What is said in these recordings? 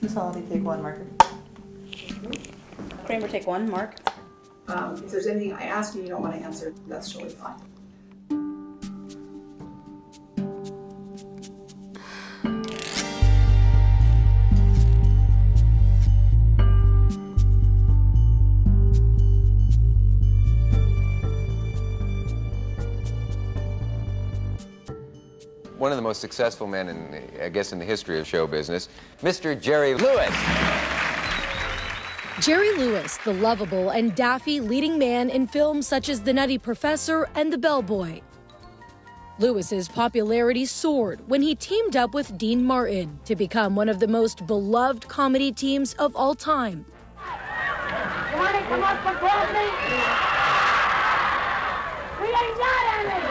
Miss Holiday, take one marker. Kramer, take one, Mark. If there's anything I ask you don't want to answer, that's totally fine. One of the most successful men in, I guess, in the history of show business, Mr. Jerry Lewis. Jerry Lewis, the lovable and daffy leading man in films such as The Nutty Professor and The Bellboy. Lewis's popularity soared when he teamed up with Dean Martin to become one of the most beloved comedy teams of all time. You want to come up for me? We ain't got any!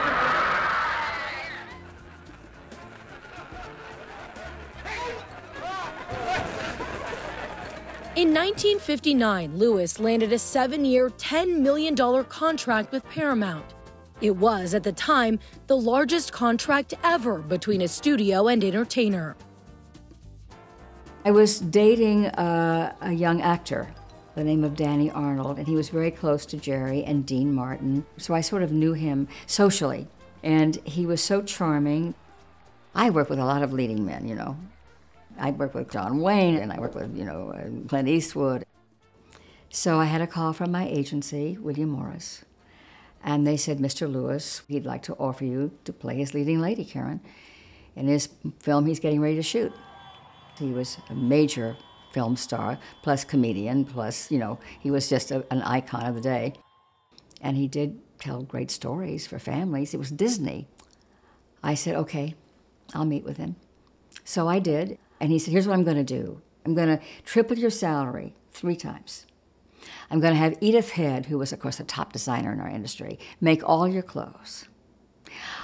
In 1959, Lewis landed a 7-year, $10 million contract with Paramount. It was, at the time, the largest contract ever between a studio and entertainer. I was dating a young actor, the name of Danny Arnold, and he was very close to Jerry and Dean Martin, so I sort of knew him socially, and he was so charming. I worked with a lot of leading men, you know. I worked with John Wayne, and I worked with, Clint Eastwood. So I had a call from my agency, William Morris, and they said, Mr. Lewis, he'd like to offer you to play his leading lady, Karen, in his film he's getting ready to shoot. He was a major film star, plus comedian, plus, he was just an icon of the day. And he did tell great stories for families. It was Disney. I said, okay, I'll meet with him. So I did. And he said, here's what I'm going to do. I'm going to triple your salary 3 times. I'm going to have Edith Head, who was, of course, the top designer in our industry, make all your clothes.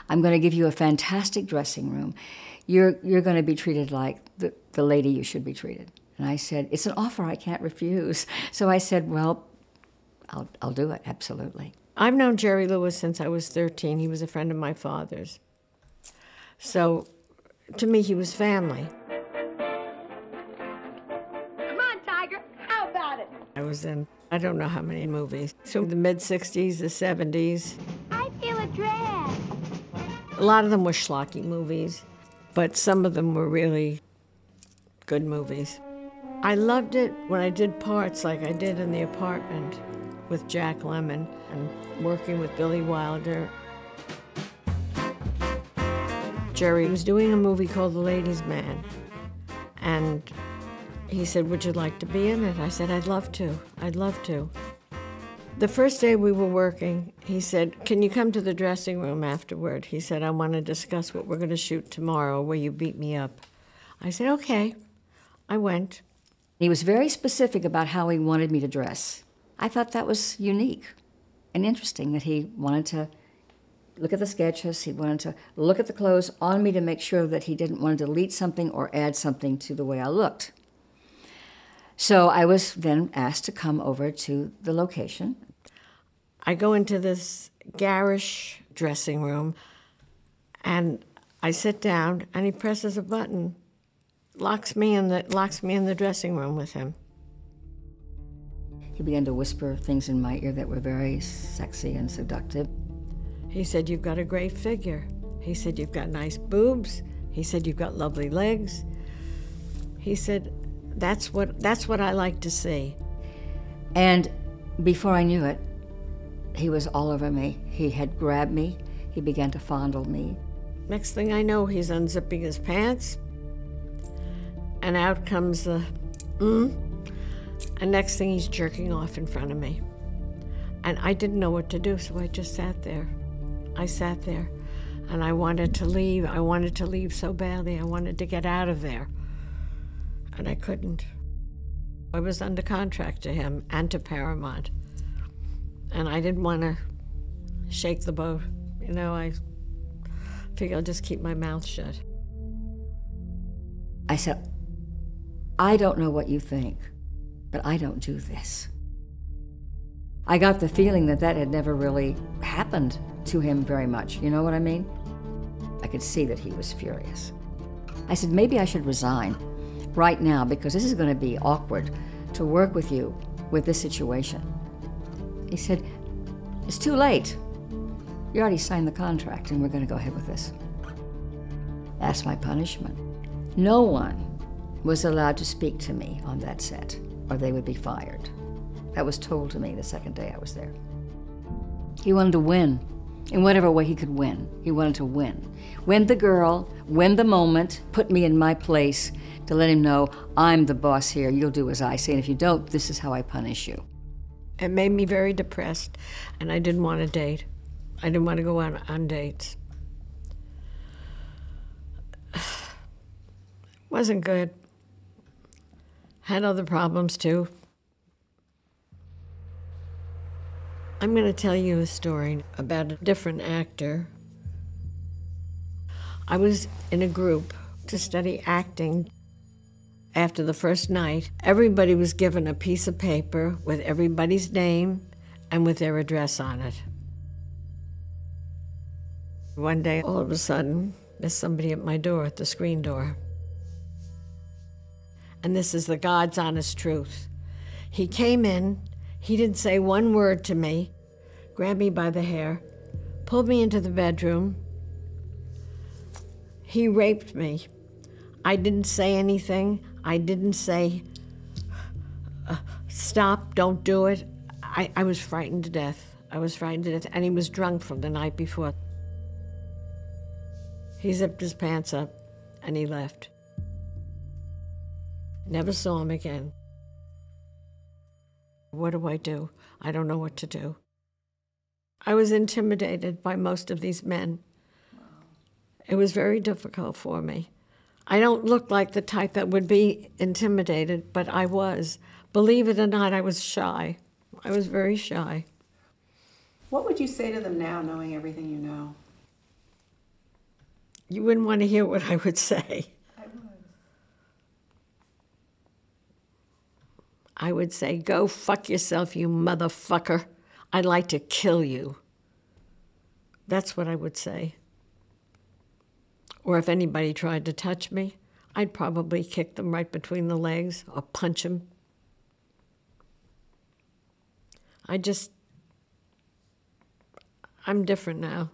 I'm going to give you a fantastic dressing room. You're going to be treated like the lady you should be treated. And I said, it's an offer I can't refuse. So I said, well, I'll do it, absolutely. I've known Jerry Lewis since I was 13. He was a friend of my father's. So to me, he was family. I was in, I don't know how many movies. So the mid-60s, the 70s. I feel a drag. A lot of them were schlocky movies, but some of them were really good movies. I loved it when I did parts like I did in The Apartment with Jack Lemmon and working with Billy Wilder. Jerry was doing a movie called The Ladies' Man, and he said, would you like to be in it? I said, I'd love to. I'd love to. The first day we were working, he said, can you come to the dressing room afterward? He said, I want to discuss what we're going to shoot tomorrow, where you beat me up. I said, okay. I went. He was very specific about how he wanted me to dress. I thought that was unique and interesting, that he wanted to look at the sketches, he wanted to look at the clothes on me to make sure that he didn't want to delete something or add something to the way I looked. So I was then asked to come over to the location. I go into this garish dressing room, and I sit down, and he presses a button, locks me in the dressing room with him. He began to whisper things in my ear that were very sexy and seductive. He said, you've got a great figure. He said, you've got nice boobs. He said, you've got lovely legs. He said, that's what I like to see. And before I knew it, he was all over me. He had grabbed me. He began to fondle me. Next thing I know, he's unzipping his pants, and out comes the and next thing he's jerking off in front of me. And I didn't know what to do, so I just sat there. I sat there, and I wanted to leave. I wanted to leave so badly. I wanted to get out of there. And I couldn't. I was under contract to him and to Paramount. And I didn't want to shake the boat. I figured I'll just keep my mouth shut. I said, I don't know what you think, but I don't do this. I got the feeling that had never really happened to him very much. You know what I mean? I could see that he was furious. I said, maybe I should resign. right now, because this is going to be awkward to work with you with this situation. He said, it's too late. You already signed the contract and we're going to go ahead with this. That's my punishment. No one was allowed to speak to me on that set or they would be fired. That was told to me the second day I was there. He wanted to win in whatever way he could win. He wanted to win. Win the girl, win the moment, put me in my place to let him know, I'm the boss here, you'll do as I say, and if you don't, this is how I punish you. It made me very depressed, and I didn't want to date. I didn't want to go on dates. Wasn't good. Had other problems too. I'm going to tell you a story about a different actor. I was in a group to study acting. After the first night, everybody was given a piece of paper with everybody's name and with their address on it. One day, all of a sudden, there's somebody at my door, at the screen door. And this is the God's honest truth. He came in, he didn't say one word to me, grabbed me by the hair, pulled me into the bedroom. He raped me. I didn't say anything. I didn't say, stop, don't do it. I was frightened to death. I was frightened to death, and he was drunk from the night before. He zipped his pants up, and he left. Never saw him again. What do? I don't know what to do. I was intimidated by most of these men. It was very difficult for me. I don't look like the type that would be intimidated, but I was. Believe it or not, I was shy. I was very shy. What would you say to them now, knowing everything you know? You wouldn't want to hear what I would say. I would. I would say, go fuck yourself, you motherfucker. I'd like to kill you. That's what I would say. Or if anybody tried to touch me, I'd probably kick them right between the legs or punch them. I'm different now.